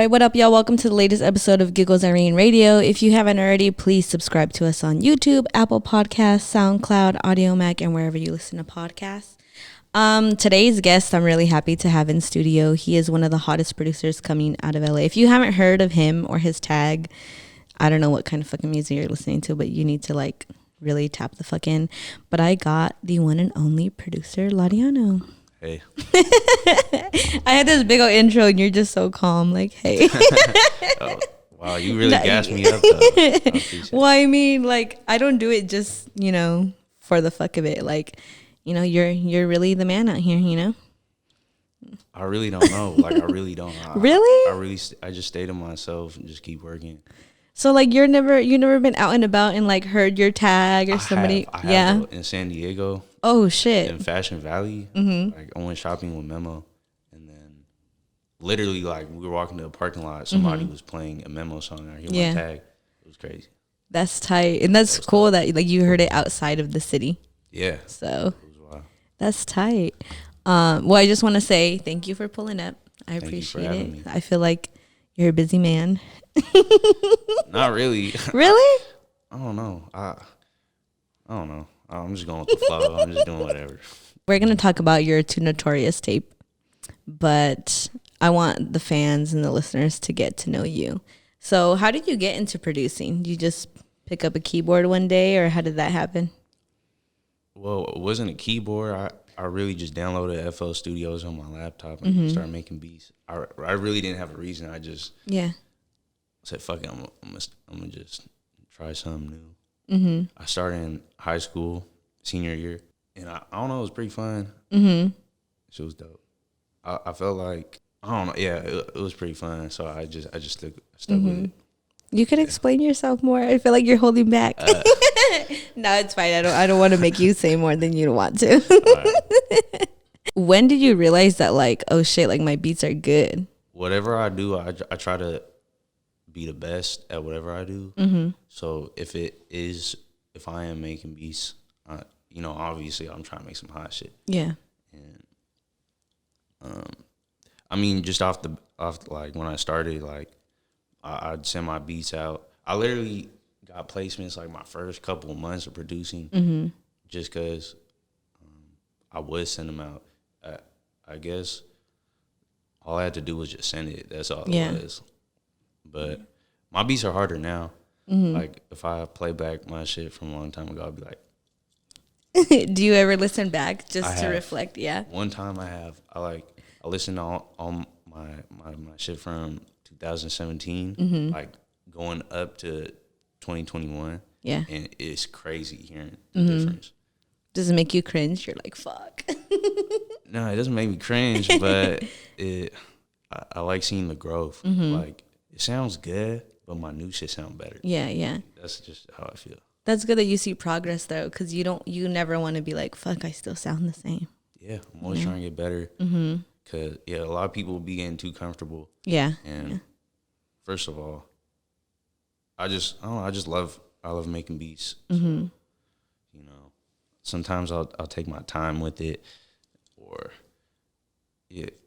right, what up, y'all? Welcome to the latest episode of Giggles, Irene Radio. If you haven't already, please subscribe to us on YouTube, Apple Podcasts, SoundCloud, Audio Mac, and wherever you listen to podcasts. Today's guest, I'm really happy to have in studio. He is one of the hottest producers coming out of LA. If you haven't heard of him or his tag, I don't know what kind of fucking music you're listening to, but you need to like really tap the fuck in. But I got the one and only Producer Laudiano. Hey. I had this big old intro and you're just so calm, like, hey. Oh, wow, you really gassed me up though. Well, I mean, like, I don't do it just, you know, for the fuck of it. Like, you know, you're really the man out here, you know? I really don't know. Like, I really don't. Really? I just stay to myself and just keep working. So like you never been out and about and like heard your tag or somebody? I have in San Diego. Oh shit. In Fashion Valley. Mm-hmm. Like I went shopping with Memo, and then literally like we were walking to a parking lot, somebody was playing a Memo song. I hear my tag. It was crazy. That's tight, and that's cool that like you heard it outside of the city. Yeah. So that's tight. Well, I just want to say thank you for pulling up. I appreciate it. Me. I feel like you're a busy man. Not really. Really? I don't know. I don't know. I'm just going with the flow. I'm just doing whatever. We're going to talk about your 2Notorious tape, but I want the fans and the listeners to get to know you. So how did you get into producing? Did you just pick up a keyboard one day, or how did that happen? Well, it wasn't a keyboard. I really just downloaded FL Studios on my laptop and started making beats. I really didn't have a reason. I just said, fuck it, I'm gonna just try something new. Mm-hmm. I started in high school, senior year, and I don't know, it was pretty fun. Mm-hmm. It was dope. I felt like, I don't know, yeah, it was pretty fun, so I just stuck with it. You could explain yourself more. I feel like you're holding back. No, it's fine. I don't want to make you say more than you want to. Right. When did you realize that, like, oh shit, like my beats are good? Whatever I do, I try to be the best at whatever I do. Mm-hmm. So if I am making beats, you know, obviously I'm trying to make some hot shit. Yeah. And I mean, just off like when I started, like I'd send my beats out. I literally got placements like my first couple of months of producing, just because I would send them out. I guess all I had to do was just send it. That's all it was. But my beats are harder now. Mm-hmm. Like if I play back my shit from a long time ago, I'll be like. Do you ever listen back just to reflect? Yeah. One time I have. I listened to all my shit from 2017, like going up to 2021. Yeah. And it's crazy hearing the difference. Does it make you cringe? You're like, fuck. No, it doesn't make me cringe, but I like seeing the growth. Like, it sounds good, but my new shit sound better. Yeah, yeah. That's just how I feel. That's good that you see progress, though, because you never want to be like, fuck, I still sound the same. Yeah, I'm always trying to get better. Because, a lot of people be getting too comfortable. Yeah. And first of all, I love making beats. So, you know, sometimes I'll take my time with it, or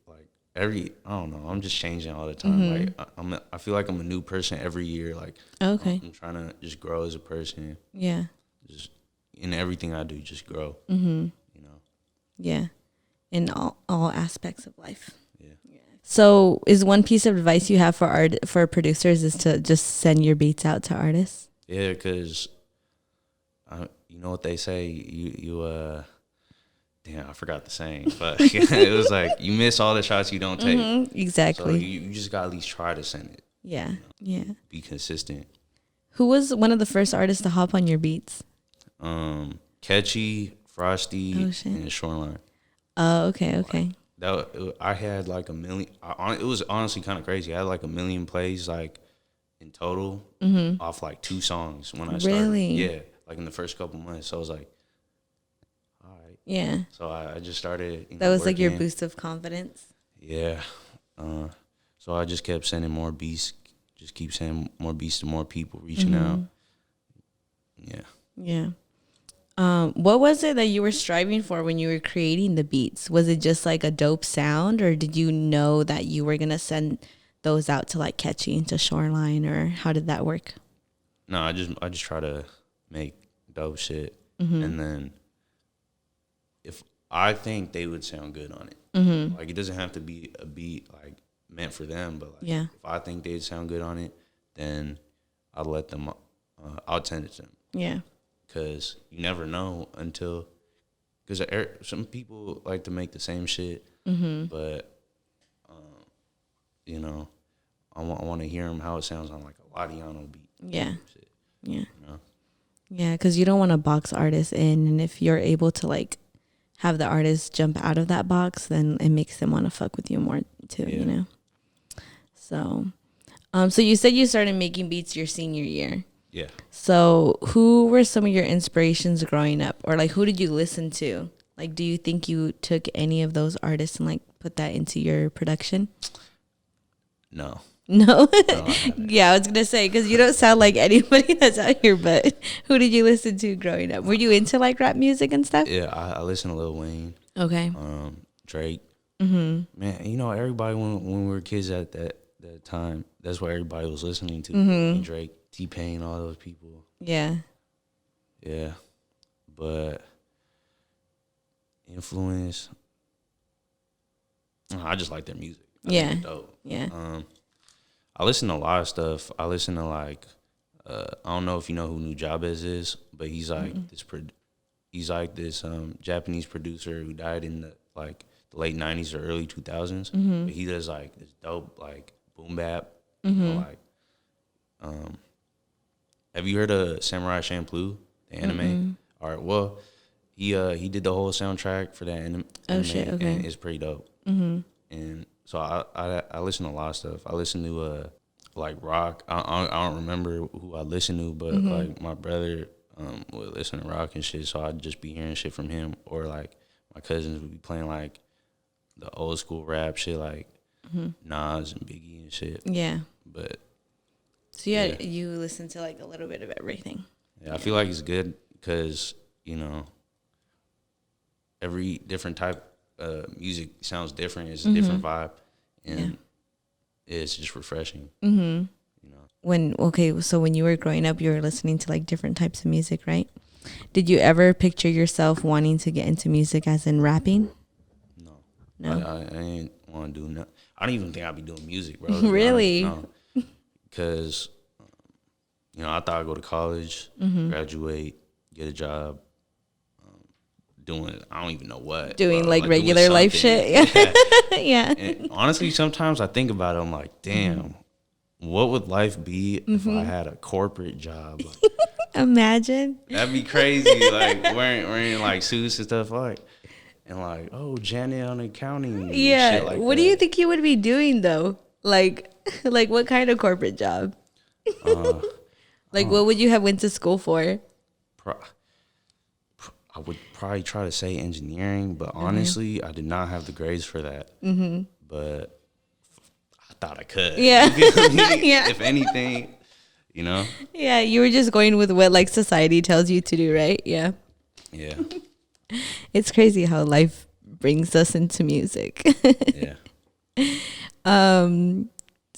like I don't know, I'm just changing all the time. Like I feel like I'm a new person every year. Like I'm trying to just grow as a person. Yeah. Just in everything I do, just grow. You know. Yeah. In all aspects of life. Yeah. So is one piece of advice you have for producers is to just send your beats out to artists? Yeah, because you know what they say, damn, I forgot the saying, but it was like, you miss all the shots you don't take. Exactly. So you just got to at least try to send it. Yeah, you know, Be consistent. Who was one of the first artists to hop on your beats? Ketchy, Frosty, and Shoreline. Oh, okay. I had like 1 million. It was honestly kind of crazy. I had like 1 million plays like in total off like 2 songs when I started. Really? Yeah, like in the first couple months. So I was like, all right. Yeah. So I just started. That was like your boost of confidence. Yeah. So I just kept sending more beats. Just keep sending more beats to more people, reaching out. Yeah. Yeah. What was it that you were striving for when you were creating the beats? Was it just like a dope sound, or did you know that you were gonna send those out to like Ketchy and to Shoreline, or how did that work? No, I just try to make dope shit, and then if I think they would sound good on it, like it doesn't have to be a beat like meant for them, but like, if I think they'd sound good on it, then I'll let them. I'll send it to them. Yeah, because you never know until. Because some people like to make the same shit, but you know, I want to hear them how it sounds on like a Laudiano beat. Yeah, shit, yeah, you know? Yeah. Because you don't want to box artists in, and if you're able to like have the artist jump out of that box, then it makes them want to fuck with you more too. Yeah. You know. So, so you said you started making beats your senior year. Yeah. So who were some of your inspirations growing up, or like who did you listen to? Like, do you think you took any of those artists and like put that into your production? No. No? Yeah, I was going to say, because you don't sound like anybody that's out here, but who did you listen to growing up? Were you into like rap music and stuff? Yeah, I listened to Lil Wayne. Okay. Drake. Man, you know, everybody when we were kids at that time, that's what everybody was listening to. Drake. T-Pain, all those people. Yeah. Yeah. But influence, I just like their music. I dope. Yeah. I listen to a lot of stuff. I listen to like, I don't know if you know who New Jabez is, but he's like this Japanese producer who died in the late 90s or early 2000s. But he does like this dope like boom bap, you know, like have you heard of Samurai Champloo, the anime? All right, well, he did the whole soundtrack for that anime. Oh shit! Okay, and it's pretty dope. And so I listen to a lot of stuff. I listen to like rock. I don't remember who I listen to, but like my brother would listen to rock and shit. So I'd just be hearing shit from him, or like my cousins would be playing like the old school rap shit, like Nas and Biggie and shit. Yeah, but. So you listen to like a little bit of everything. Yeah, I feel like it's good because, you know, every different type of music sounds different. It's a different vibe, and it's just refreshing. You know. So when you were growing up, you were listening to like different types of music, right? Did you ever picture yourself wanting to get into music as in rapping? No. I didn't want to do nothing. I don't even think I'd be doing music, bro. Really? No. Because, you know, I thought I'd go to college, graduate, get a job, doing, I don't even know what. Doing like regular life shit. Yeah. Yeah. And honestly, sometimes I think about it, I'm like, damn, what would life be if I had a corporate job? Like, imagine. That'd be crazy. Like wearing like suits and stuff and like, oh, Janet on accounting. Yeah. Shit like what do you think you would be doing though? Like what kind of corporate job? Like what would you have went to school for? I would probably try to say engineering, but honestly, I did not have the grades for that. But I thought I could. Yeah. Yeah. If anything, you know? Yeah, you were just going with what like society tells you to do, right? Yeah. Yeah. It's crazy how life brings us into music. Yeah.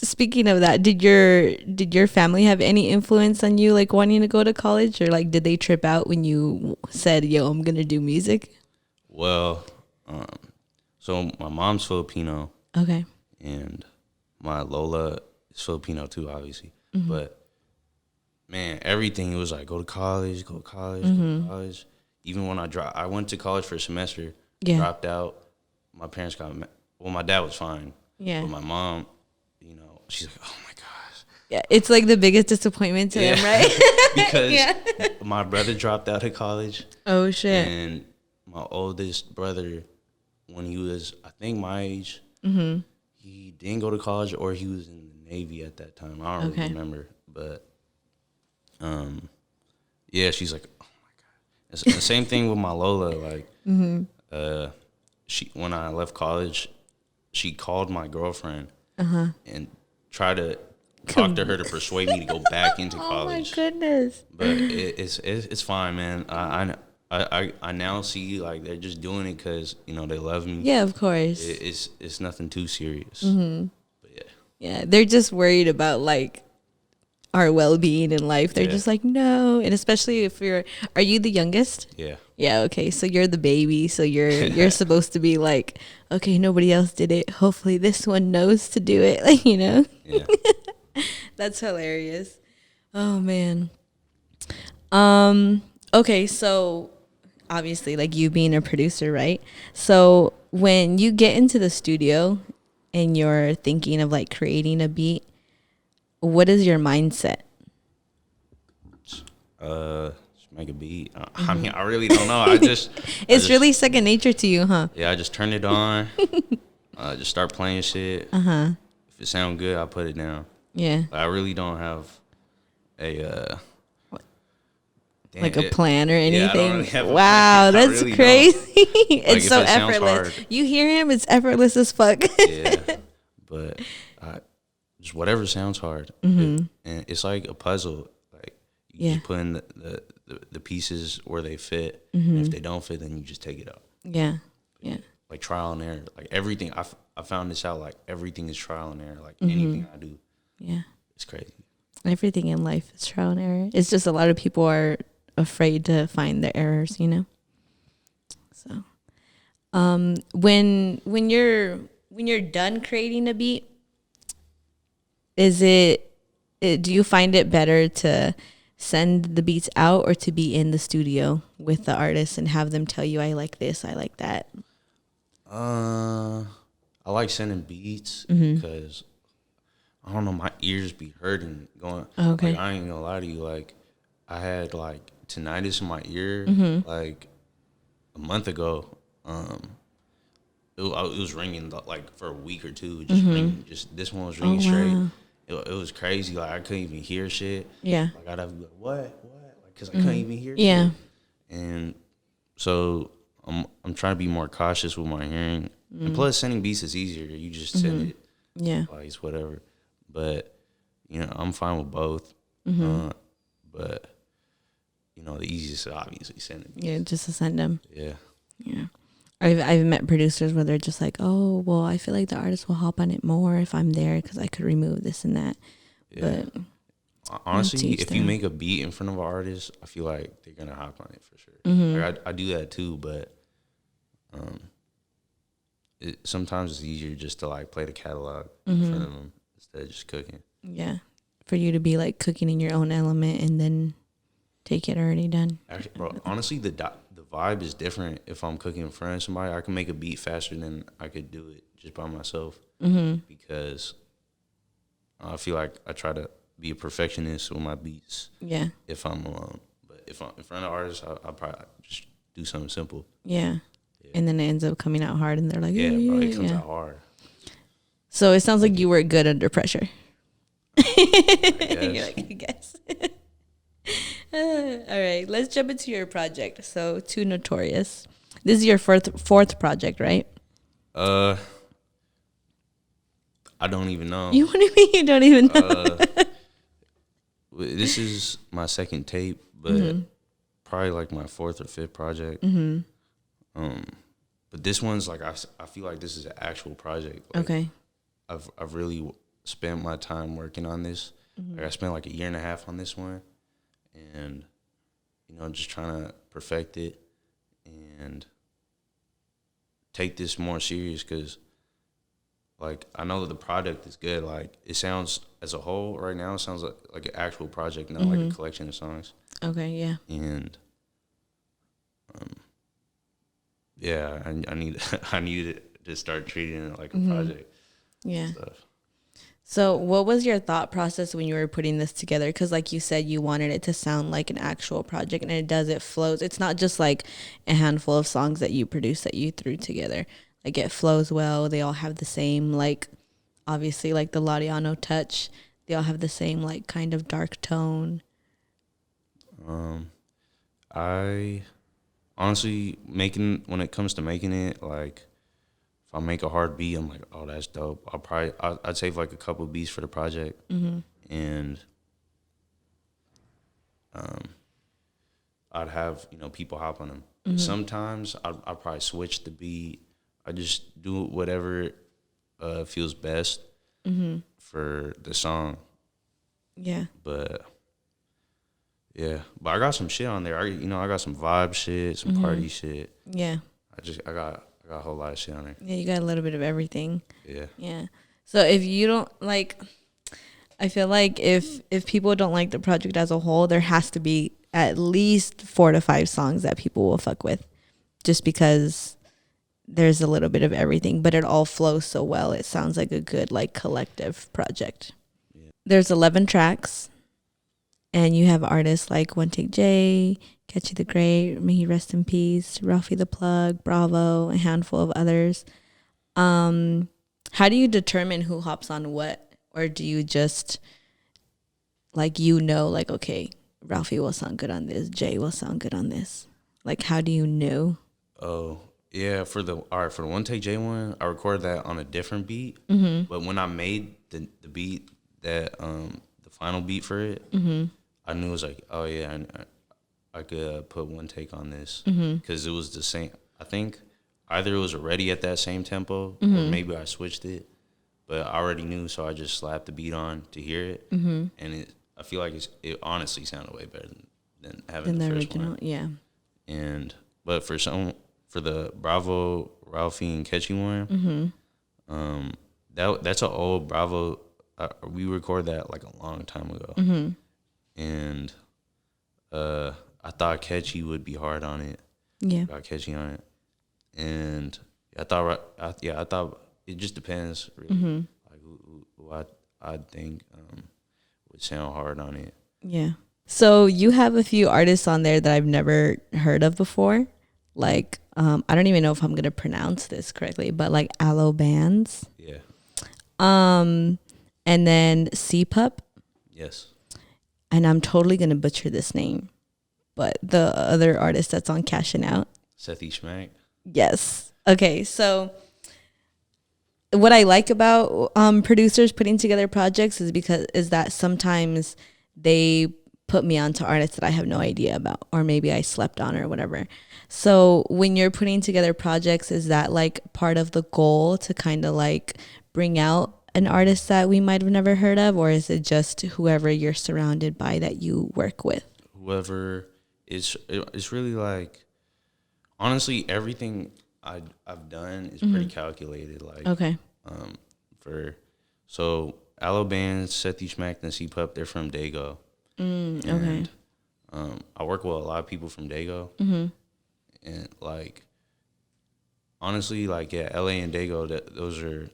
Speaking of that, did your family have any influence on you like wanting to go to college, or like did they trip out when you said, "Yo, I'm gonna do music"? Well, so my mom's Filipino. Okay. And my Lola is Filipino too, obviously. But man, everything, it was like go to college, go to college. Even when I went to college for a semester, dropped out. My parents my dad was fine. Yeah. But my mom, you know, she's like, oh my gosh. Yeah, it's like the biggest disappointment to them, right? Because my brother dropped out of college. Oh shit. And my oldest brother, when he was, I think, my age, he didn't go to college, or he was in the Navy at that time. I don't really remember. But yeah, she's like, oh my God. It's the same thing with my Lola. Like, she, when I left college, she called my girlfriend and tried to talk to her to persuade me to go back into college. Oh my goodness! But it's fine, man. I now see like they're just doing it because, you know, they love me. Yeah, of course. It's nothing too serious. But yeah. Yeah, they're just worried about like our well-being in life. They're just like, no. And especially if are you the youngest? Yeah. Yeah, okay. So you're the baby. So you're supposed to be like, okay, nobody else did it. Hopefully this one knows to do it. Like, Yeah. That's hilarious. Oh man. Okay, so obviously like you being a producer, right? So when you get into the studio and you're thinking of like creating a beat, what is your mindset? Just make a beat. I mean, I really don't know. I just It's really second nature to you, huh? yeah. I just turn it on. Just start playing shit. If it sound good, I put it down. Yeah. I really don't have a Like a plan or anything. Yeah, I don't really have a wow, plan. that's really crazy. It's if so it sounds effortless. hard. You hear him, it's effortless as fuck. Yeah, but just whatever sounds hard. And it's like a puzzle. Like you just put in the pieces where they fit. And if they don't fit, then you just take it out. Yeah, yeah. Like trial and error. Like everything. I found this out. Like everything is trial and error. Like anything I do. Yeah. It's crazy. Everything in life is trial and error. It's just a lot of people are afraid to find their errors, So, when you're done creating a beat, do you find it better to send the beats out or to be in the studio with the artist and have them tell you, I like this, I like that? I like sending beats because I don't know, my ears be hurting going. Okay. Like, I ain't gonna lie to you. Like, I had like tinnitus in my ear like a month ago. It was ringing like for a week or two, just ringing. Just this one was ringing straight. Wow. It was crazy. Like I couldn't even hear shit. Yeah. Like I'd have to be like, what, like because I couldn't even hear. Yeah. Shit. And so I'm trying to be more cautious with my hearing. And plus, sending beats is easier. You just send it. Yeah. Twice, whatever. But I'm fine with both. But the easiest is obviously sending beats. Yeah, just to send them. Yeah. Yeah. I've met producers where they're just like, oh, well, I feel like the artist will hop on it more if I'm there because I could remove this and that. Yeah. But honestly, if you make a beat in front of an artist, I feel like they're gonna hop on it for sure. Like I do that too, but sometimes it's easier just to like play the catalog in front of them instead of just cooking. Yeah, for you to be like cooking in your own element and then take it already done. Actually, bro, honestly, the vibe is different if I'm cooking in front of somebody. I can make a beat faster than I could do it just by myself because I feel like I try to be a perfectionist with my beats. Yeah. If I'm alone, but if I'm in front of artists, I'll probably just do something simple. Yeah. And then it ends up coming out hard, and they're like, yeah, bro, it comes out hard. So it sounds like you work good under pressure. You're like, I guess. All right, let's jump into your project. So, 2Notorious. This is your fourth project, right? I don't even know. You want to be? You don't even know. This is my second tape, but probably like my fourth or fifth project. But this one's like I feel like this is an actual project. Like, Okay. I've really spent my time working on this. Like I spent like a year and a half on this one, and just trying to perfect it and take this more serious because like I know that the product is good. Like it sounds as a whole right now, it sounds like an actual project, not like a collection of songs. Okay, yeah. And yeah, I need I need to start treating it like a project. Yeah. Stuff. So what was your thought process when you were putting this together? Because like you said, you wanted it to sound like an actual project, and it flows. It's not just like a handful of songs that you produced that you threw together. Like it flows well. They all have the same, like, obviously like the Laudiano touch. They all have the same like kind of dark tone. I honestly when it comes to making it, like if I make a hard beat, I'm like, oh, that's dope. I'd save like a couple of beats for the project, and I'd have people hop on them. Sometimes I'd probably switch the beat. I just do whatever feels best. for the song. Yeah. But yeah, but I got some shit on there. I got some vibe shit, some party shit. Yeah. I got a whole lot of shit on there. Yeah, you got a little bit of everything. Yeah. Yeah. So if you don't like, I feel like if people don't like the project as a whole, there has to be at least 4 to 5 songs that people will fuck with, just because there's a little bit of everything, but it all flows so well. It sounds like a good like collective project. Yeah. There's 11 tracks, and you have artists like One Take J, Ketchy the Great, may he rest in peace, Ralfy the Plug, Bravo, a handful of others. How do you determine who hops on what, or do you just like like, okay, Ralfy will sound good on this, Jay will sound good on this? Like, how do you know? Oh, yeah, for the One Take J one, I recorded that on a different beat. But when I made the beat that the final beat for it, I knew it was like, oh yeah, I could put one take on this because it was the same. I think either it was already at that same tempo or maybe I switched it, but I already knew, so I just slapped the beat on to hear it, and I feel like it honestly sounded way better than having the first original one. Yeah. But for the Bravo, Ralfy, and Ketchy one, that's an old Bravo. We recorded that like a long time ago, and I thought Ketchy would be hard on it. Yeah, got Ketchy on it, and I thought it just depends really, like who I think would sound hard on it. Yeah. So you have a few artists on there that I've never heard of before. Like, I don't even know if I'm gonna pronounce this correctly, but like Aloe Bands. Yeah. And then C-Pup. Yes. And I'm totally gonna butcher this name, but the other artist that's on Cashin' Out. Sethy Schmack. Yes. Okay. So what I like about producers putting together projects is that sometimes they put me onto artists that I have no idea about, or maybe I slept on or whatever. So when you're putting together projects, is that like part of the goal to kind of like bring out an artist that we might have never heard of, or is it just whoever you're surrounded by that you work with? Whoever. It's really like, honestly, everything I've done is pretty calculated. Like, okay. So Aloe Bands, Sethy Schmack, and C-Pup, they're from Dago. Okay. I work with a lot of people from Dago, and like, honestly, like, yeah, LA and Dago, those are,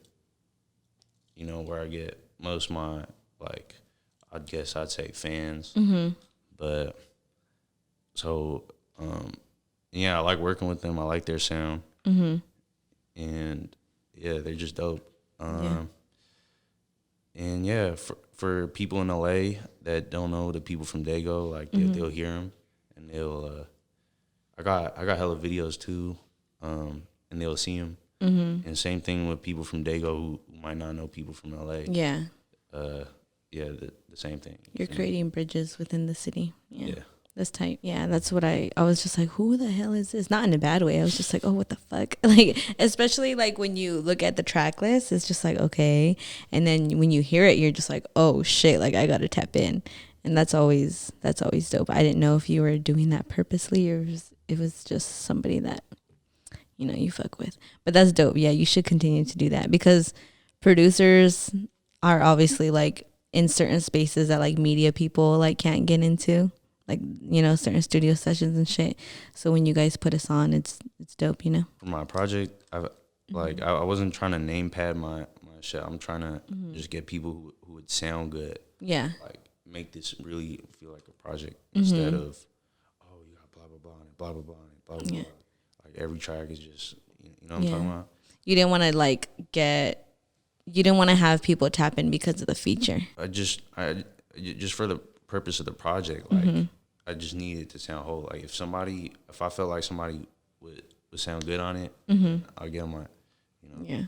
where I get most of my, like, I'd say fans. But so, yeah, I like working with them. I like their sound, and yeah, they're just dope. And yeah, for people in LA that don't know the people from Dago, like they'll hear them, and they'll. I got hella videos too, and they'll see them. And same thing with people from Dago who might not know people from LA. Yeah. Yeah, the same thing. You're creating bridges within the city. Yeah. That's tight. Yeah, that's what I was just like, who the hell is this? Not in a bad way. I was just like, oh, what the fuck? Like, especially like when you look at the track list, it's just like, okay. And then when you hear it, you're just like, oh shit, like I got to tap in. And that's always dope. I didn't know if you were doing that purposely or it was just somebody that, you fuck with. But that's dope. Yeah, you should continue to do that because producers are obviously like in certain spaces that like media people like can't get into. Like, certain studio sessions and shit. So when you guys put us on, it's dope, For my project, I wasn't trying to name pad my shit. I'm trying to just get people who would sound good. Yeah. Like, make this really feel like a project instead of, oh, you got blah, blah, blah, and blah, blah, blah, and blah, blah, blah. Like, every track is just, you know what I'm talking about? You didn't want to, you didn't want to have people tap in because of the feature. Just for the purpose of the project, like, I just needed to sound whole. Like, if I felt like somebody would sound good on it, I'll get them on, Yeah.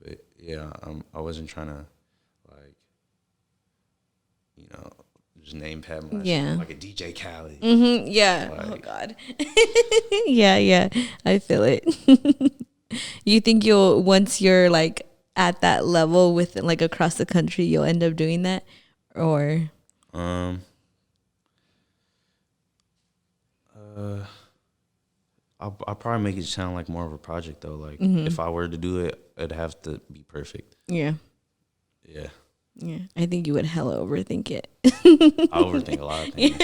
But yeah, I wasn't trying to like, just name pad myself like a DJ Khaled. Yeah. Like, oh God. Yeah. I feel it. You think once you're like at that level with like across the country, you'll end up doing that, or I'll probably make it sound like more of a project though. Like if I were to do it, it'd have to be perfect. Yeah. I think you would hella overthink it. I overthink a lot of things.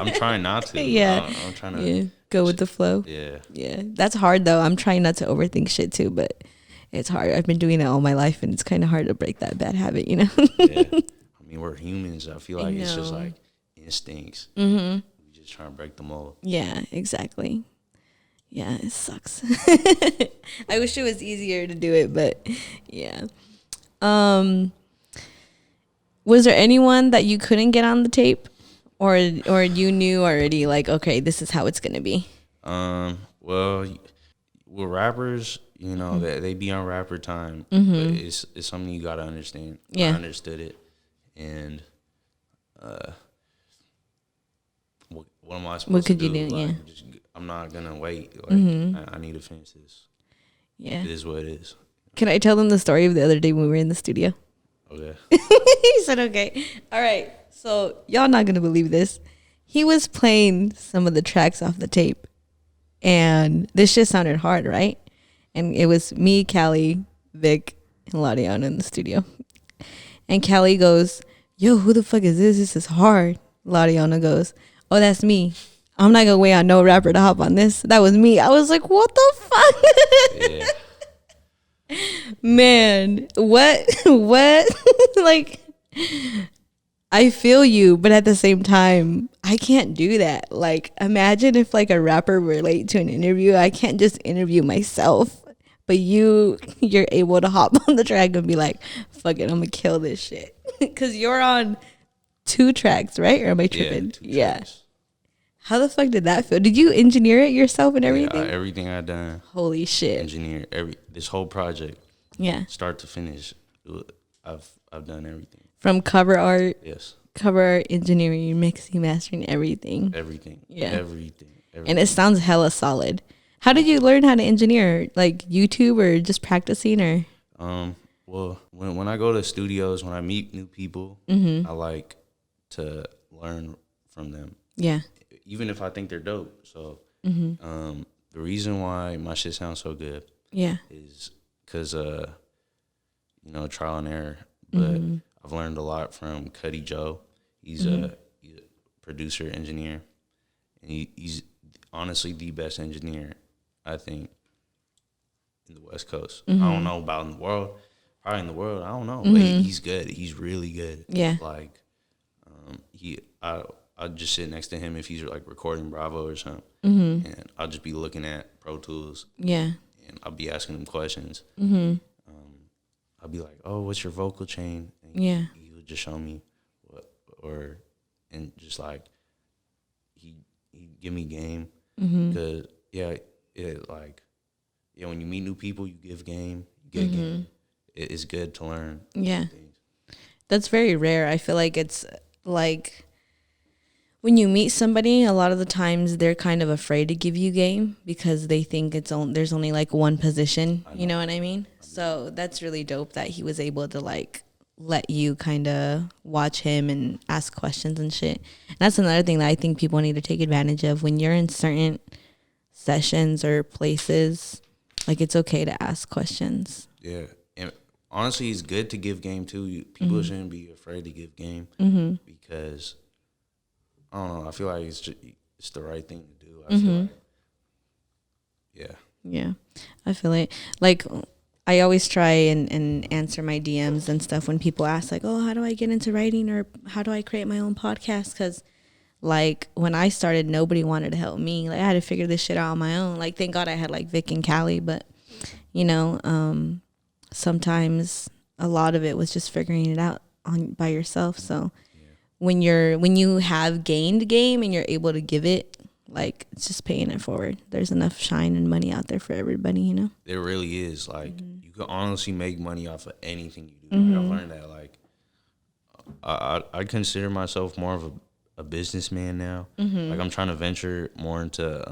I'm trying not to. Yeah. I'm trying to go with the flow. Yeah. That's hard though. I'm trying not to overthink shit too, but it's hard. I've been doing it all my life, and it's kind of hard to break that bad habit, you know. Yeah. I mean, we're humans. I feel like it's just like instincts. We just trying to break the mold. Yeah, exactly. Yeah, it sucks. I wish it was easier to do it, but yeah. Was there anyone that you couldn't get on the tape, or you knew already, like, okay, this is how it's gonna be? Well, with rappers, you know, they be on rapper time, but it's something you gotta understand. Yeah. I understood it, and what am I supposed to do? What could you do? Like, Yeah. I'm not gonna wait. Like, I need to finish this. Yeah. It is what it is. Can I tell them the story of the other day when we were in the studio? Okay. He said, okay. All right. So y'all not going to believe this. He was playing some of the tracks off the tape, and this shit sounded hard, right? And it was me, Callie, Vic, and Laudiano in the studio. And Callie goes, yo, who the fuck is this? This is hard. Laudiano goes, oh, that's me. I'm not going to wait on no rapper to hop on this. That was me. I was like, what the fuck? Yeah. Man, what like, I feel you, but at the same time, I can't do that. Like, imagine if like a rapper were late to an interview. I can't just interview myself, but you're able to hop on the track and be like, fuck it, I'm gonna kill this shit. Because you're on 2 tracks, right? Or am I tripping? Yeah. How the fuck did that feel? Did you engineer it yourself and everything? Yeah, everything I done. Holy shit. Engineer this whole project. Yeah. Start to finish. I've done everything. From cover art. Yes. Cover art, engineering, mixing, mastering, everything. Everything. Yeah. Everything. And it sounds hella solid. How did you learn how to engineer? Like YouTube or just practicing, or? Well, when I go to studios, when I meet new people, I like to learn from them. Yeah. Even if I think they're dope. So the reason why my shit sounds so good is because, you know, trial and error. But I've learned a lot from Cuddy Joe. He's a producer, engineer. And he's honestly the best engineer, I think, in the West Coast. I don't know about in the world. Probably in the world, I don't know. But he's good. He's really good. Yeah. Like, I'll just sit next to him if he's like recording Bravo or something, and I'll just be looking at Pro Tools. Yeah. And I'll be asking him questions. I'll be like, "Oh, what's your vocal chain?" And he would just show me and just like he give me game because when you meet new people, you give game, you get game. It's good to learn. Yeah. That's very rare. I feel like it's like, when you meet somebody, a lot of the times they're kind of afraid to give you game because they think there's only like one position. You know what I mean? So that's really dope that he was able to like let you kind of watch him and ask questions and shit. And that's another thing that I think people need to take advantage of when you're in certain sessions or places. Like, it's okay to ask questions. Yeah. And honestly, it's good to give game too. People shouldn't be afraid to give game because, I don't know, I feel like it's the right thing to do. I feel like, yeah, I feel it. Like, I always try and answer my DMs and stuff when people ask, like, oh, how do I get into writing, or how do I create my own podcast? Because, like, when I started, nobody wanted to help me. Like, I had to figure this shit out on my own. Like, thank God I had, like, Vic and Callie. But, you know, sometimes a lot of it was just figuring it out by yourself. So when you have gained game and you're able to give it, like, it's just paying it forward. There's enough shine and money out there for everybody, you know? There really is. Like, you can honestly make money off of anything you do. Like, I've learned that. Like, I consider myself more of a businessman now. Like, I'm trying to venture more into,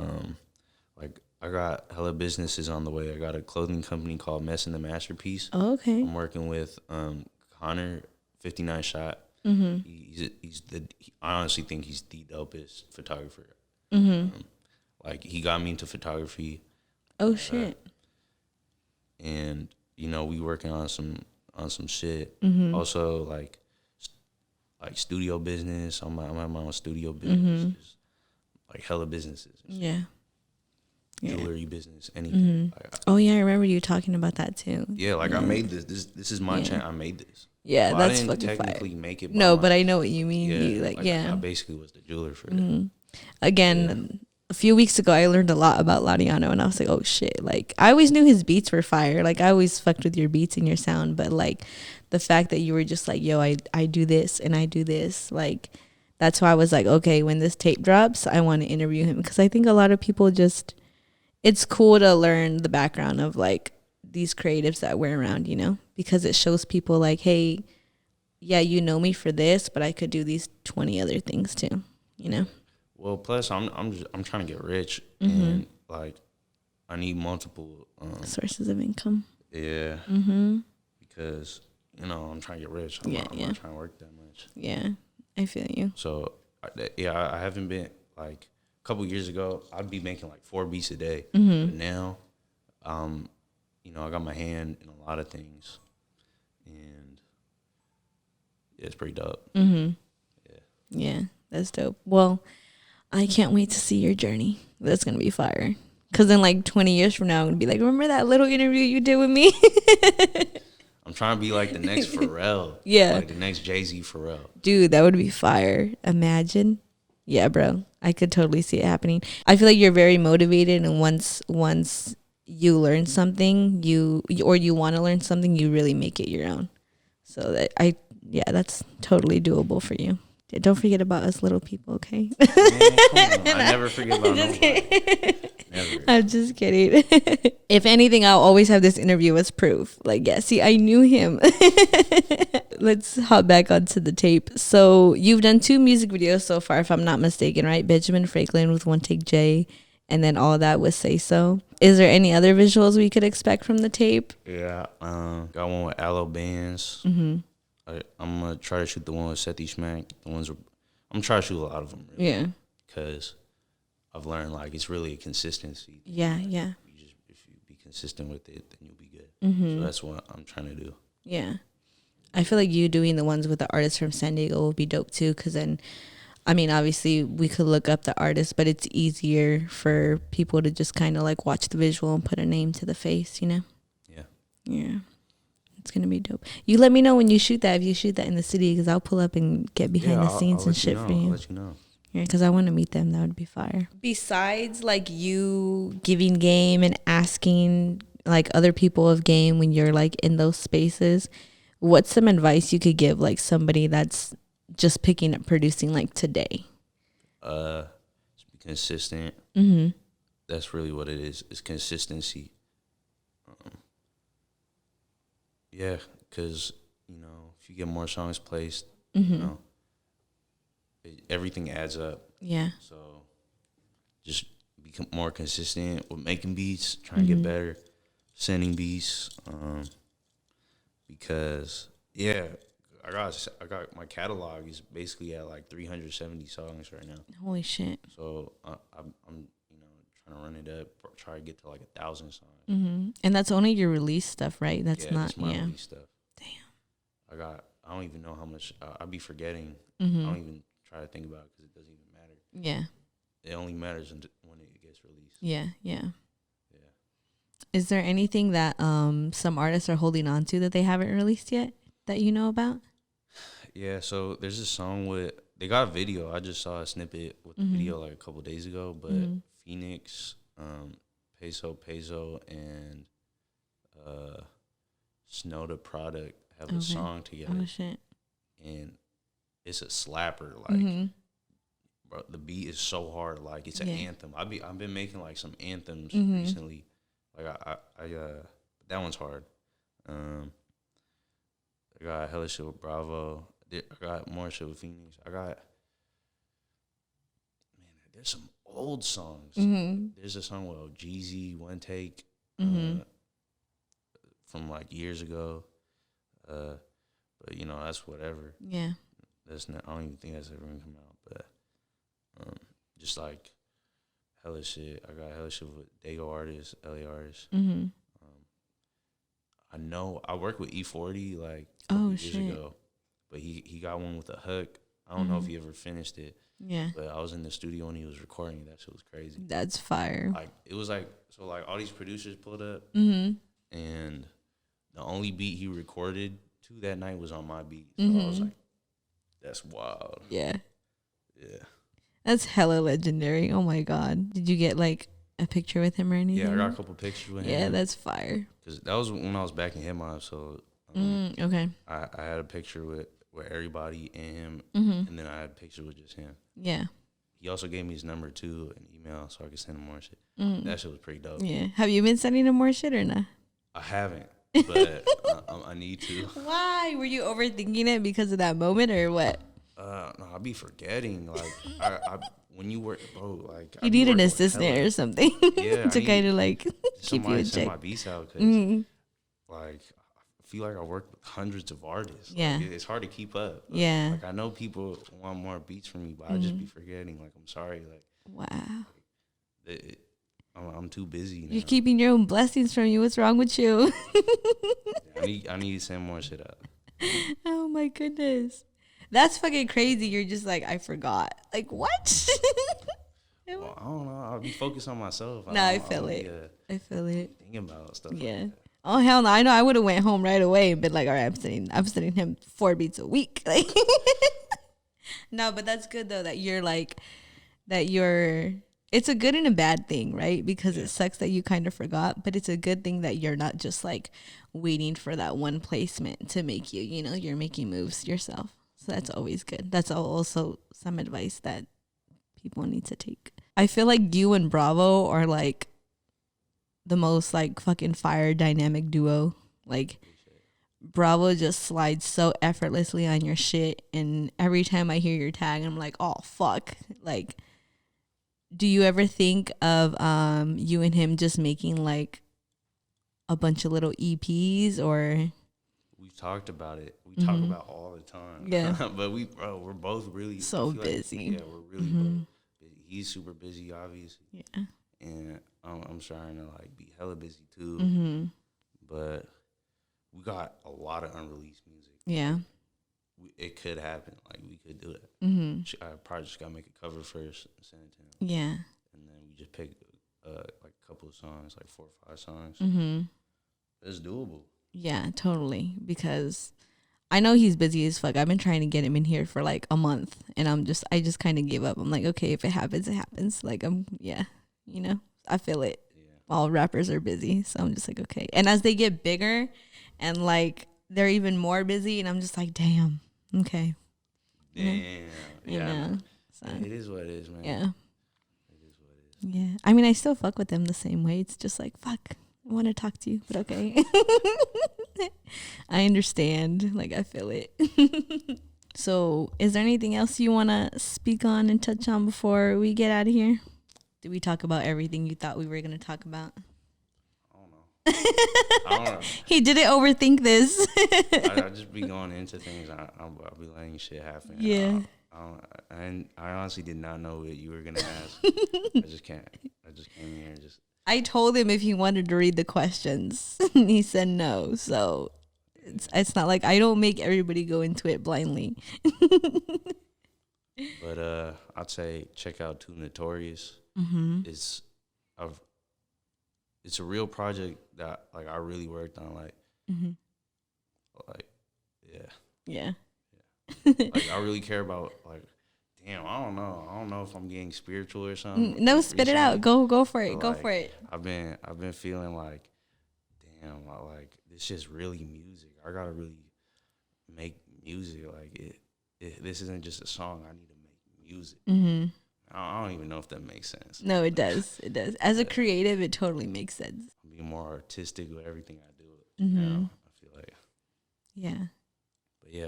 like, I got hella businesses on the way. I got a clothing company called Mess in the Masterpiece. Oh, okay. I'm working with Connor, 59 Shot. I honestly think he's the dopest photographer. Like, he got me into photography. Oh shit. And we working on some shit. Also, like studio business. I'm at my own studio business. Like hella businesses. Yeah. Jewelry business, anything. Oh yeah, I remember you talking about that too. Yeah, like I made this. This is my channel. I made this. Yeah, well, that's I didn't fucking technically fire. make it. No, but I know what you mean. Yeah, You I basically was the jeweler for it. Again, a few weeks ago, I learned a lot about Laudiano, and I was like, oh shit! Like, I always knew his beats were fire. Like, I always fucked with your beats and your sound, but like, the fact that you were just like, yo, I do this and I do this, like, that's why I was like, okay, when this tape drops, I want to interview him, because I think a lot of people just, it's cool to learn the background of like these creatives that we're around, because it shows people like, hey, yeah, you know me for this, but I could do these 20 other things too, Well, plus I'm trying to get rich, and like I need multiple sources of income. Yeah. Because I'm trying to get rich. I'm not trying to work that much. Yeah, I feel you. So I haven't been like a couple years ago. I'd be making like 4 beats a day. But now, I got my hand in a lot of things, and it's pretty dope. Yeah, that's dope. Well, I can't wait to see your journey. That's gonna be fire. Cause in like 20 years from now, I'm gonna be like, remember that little interview you did with me? I'm trying to be like the next Pharrell. Yeah. Like the next Jay-Z Pharrell. Dude, that would be fire. Imagine. Yeah, bro. I could totally see it happening. I feel like you're very motivated, and once you learn something, you want to learn something, you really make it your own. So that's totally doable for you. Don't forget about us little people, okay? Man, come on. I never forget about nobody. Never. I'm just kidding. If anything, I'll always have this interview as proof. Like, yeah, see, I knew him. Let's hop back onto the tape. So you've done 2 music videos so far, if I'm not mistaken, right? Benjamin Franklin with One Take J, and then All That with Say So. Is there any other visuals we could expect from the tape? Yeah, got one with Aloe Bands. I'm gonna try to shoot the one with Sethi Schmack. I'm gonna try to shoot a lot of them. Really, Yeah. Because I've learned like it's really a consistency. Yeah. If you be consistent with it, then you'll be good. So that's what I'm trying to do. Yeah. I feel like you doing the ones with the artists from San Diego will be dope too, because then, I mean, obviously we could look up the artist, but it's easier for people to just kind of like watch the visual and put a name to the face, Yeah. Yeah. It's going to be dope. You let me know when you shoot that, if you shoot that in the city, because I'll pull up and get behind the scenes I'll and shit for you. I'll let you know. Yeah, because I want to meet them. That would be fire. Besides, like, you giving game and asking, like, other people of game when you're, like, in those spaces, what's some advice you could give, like, somebody that's just picking up producing, like, today? Just be consistent. That's really what it is. It's consistency. Yeah, because, if you get more songs placed, everything adds up. Yeah. So just become more consistent with making beats, trying to get better, sending beats. Because, I got my catalog is basically at like 370 songs right now. Holy shit. So I'm trying to run it up, try to get to like 1,000 songs. And that's only your release stuff, right? That's not, that's my release stuff. Damn. I don't even know how much, I'll be forgetting. I don't even try to think about it because it doesn't even matter. Yeah. It only matters when it gets released. Yeah. Is there anything that some artists are holding on to that they haven't released yet that you know about? Yeah, so there's a song they got a video. I just saw a snippet with the video like a couple days ago, but Phoenix, Peso, and Snow the Product have a song together. Oh, shit. And it's a slapper. Like, bro, the beat is so hard. Like, it's an anthem. I've been making like some anthems recently. Like that one's hard. I got hella shit with Bravo. I got more shit with Phoenix. there's some old songs. There's a song with Jeezy, One Take, from like years ago. But you know, that's whatever. Yeah. That's not. I don't even think that's ever gonna come out. But just like hella shit. I got hella shit with Dago artists, LA artists. I know I worked with E40 like a couple years ago, but he got one with a hook. I don't know if he ever finished it. Yeah. But I was in the studio when he was recording. That shit was crazy. That's fire. Like it was like so like all these producers pulled up, and the only beat he recorded to that night was on my beat. So I was like, that's wild. Yeah. Yeah. That's hella legendary. Oh my God. Did you get like a picture with him or anything? Yeah, I got a couple pictures with him. Yeah, that's fire. Because that was when I was back in hip hop. So okay. I had a picture with everybody and him, and then I had a picture with just him. Yeah. He also gave me his number too, an email, so I could send him more shit. That shit was pretty dope. Yeah. Have you been sending him more shit or not? I haven't, but I need to. Why? Were you overthinking it because of that moment or what? No, I be forgetting. Like, I when you work, bro, like you need an assistant or something. Yeah, to kind of like keep you somebody in send check. my beats out because, like, I feel like I work with hundreds of artists. Yeah, like, it's hard to keep up. Yeah, like I know people want more beats from me, but I just be forgetting. Like, I'm sorry. Like, wow, I'm too busy now. You're keeping your own blessings from you. What's wrong with you? I need to send more shit out. Oh my goodness. That's fucking crazy. You're just like, I forgot. Like, what? Well, I don't know. I'll be focused on myself. I feel it. I feel it. Thinking about stuff. Yeah. Like that. Oh hell no! I know I would have went home right away and been like, all right, I'm sending him 4 beats a week. Like, no, but that's good though that you're like that you're. It's a good and a bad thing, right? Because it sucks that you kind of forgot, but it's a good thing that you're not just like waiting for that one placement to make you. You know, you're making moves yourself. So that's always good. That's also some advice that people need to take. I feel like you and Bravo are like the most like fucking fire dynamic duo. Like Bravo just slides so effortlessly on your shit, and every time I hear your tag, I'm like, oh fuck. Like, do you ever think of you and him just making like a bunch of little EPs or? We've talked about it. We talk about all the time. Yeah. But we're both really so busy. Like, yeah, we're really both busy. He's super busy, obviously. Yeah. And I'm trying to like be hella busy too. But we got a lot of unreleased music. Yeah. It could happen. Like we could do it. I probably just gotta make a cover first and send it to him. Yeah. And then we just pick like a couple of songs, like 4 or 5 songs. It's doable. Yeah, totally. Because I know he's busy as fuck. I've been trying to get him in here for like a month, and I just kind of gave up. I'm like, okay, if it happens, it happens. Like you know, I feel it. Yeah. All rappers are busy, so I'm just like, okay. And as they get bigger, and like they're even more busy, and I'm just like, damn, okay. Damn, you know. So, it is what it is, man. Yeah. It is what it is. Yeah, I mean, I still fuck with them the same way. It's just like, fuck, I want to talk to you, but okay. I understand. Like, I feel it. So, is there anything else you want to speak on and touch on before we get out of here? Did we talk about everything you thought we were going to talk about? I don't know. He didn't overthink this. I just be going into things. I'll be letting shit happen. Yeah. I honestly did not know what you were going to ask. I just came here and just. I told him if he wanted to read the questions. He said no. So it's not like I don't make everybody go into it blindly. But I'd say check out 2Notorious. It's a real project that like I really worked on. Like, Yeah. Like I really care about like. Damn, I don't know if I'm getting spiritual or something. No, spit it out. Go for it. Go for it. I've been feeling like, damn, like this shit's really music. I gotta really make music. Like this isn't just a song. I need to make music. I don't even know if that makes sense. No, it does. It does. As a creative, it totally makes sense. I'm being more artistic with everything I do. Now, I feel like. Yeah.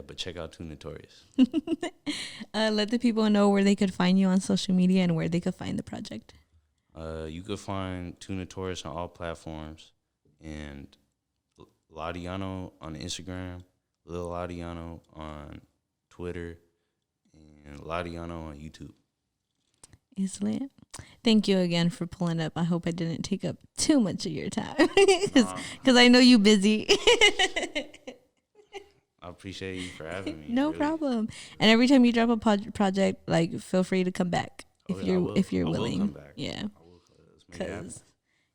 But check out 2Notorious. Let the people know where they could find you on social media and where they could find the project. You could find 2Notorious on all platforms, and Laudiano on Instagram, Lil Laudiano on Twitter, and Laudiano on YouTube. Is lit. Thank you again for pulling up. I hope I didn't take up too much of your time because I know you busy. I appreciate you for having me. No problem. And every time you drop a project, like feel free to come back if you're willing. I will come back. Yeah. I will. Let's make it happen.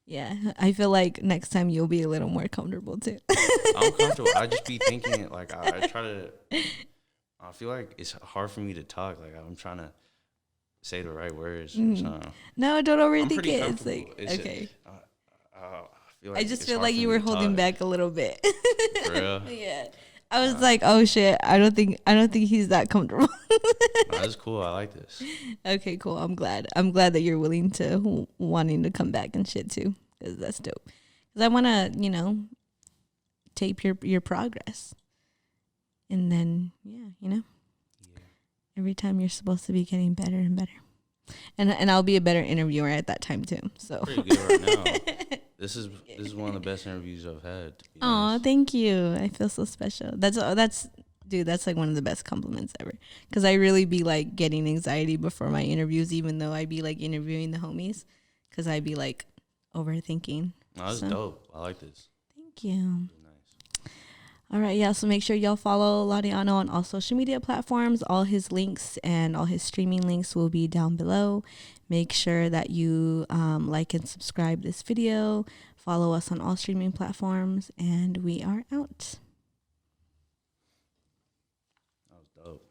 Yeah, I feel like next time you'll be a little more comfortable too. I'm comfortable. I just be thinking like I try to. I feel like it's hard for me to talk. Like I'm trying to say the right words. No, don't overthink it. It's like okay. I feel like I just feel like you were holding back a little bit. For real? Yeah. I was like, oh shit, I don't think he's that comfortable. That's cool. I like this. Okay, cool. I'm glad that you're willing to wanting to come back and shit too, because that's dope. Because I want to, tape your progress, and then every time you're supposed to be getting better and better, and I'll be a better interviewer at that time too. So pretty good right now. This is one of the best interviews I've had. Oh, thank you. I feel so special. That's like one of the best compliments ever. Because I really be like getting anxiety before my interviews, even though I be like interviewing the homies, because I be like overthinking. No, that's dope. I like this. Thank you. Nice. All right, yeah. So make sure y'all follow Laudiano on all social media platforms. All his links and all his streaming links will be down below. Make sure that you like and subscribe this video. Follow us on all streaming platforms, and we are out. That was dope.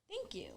Thank you.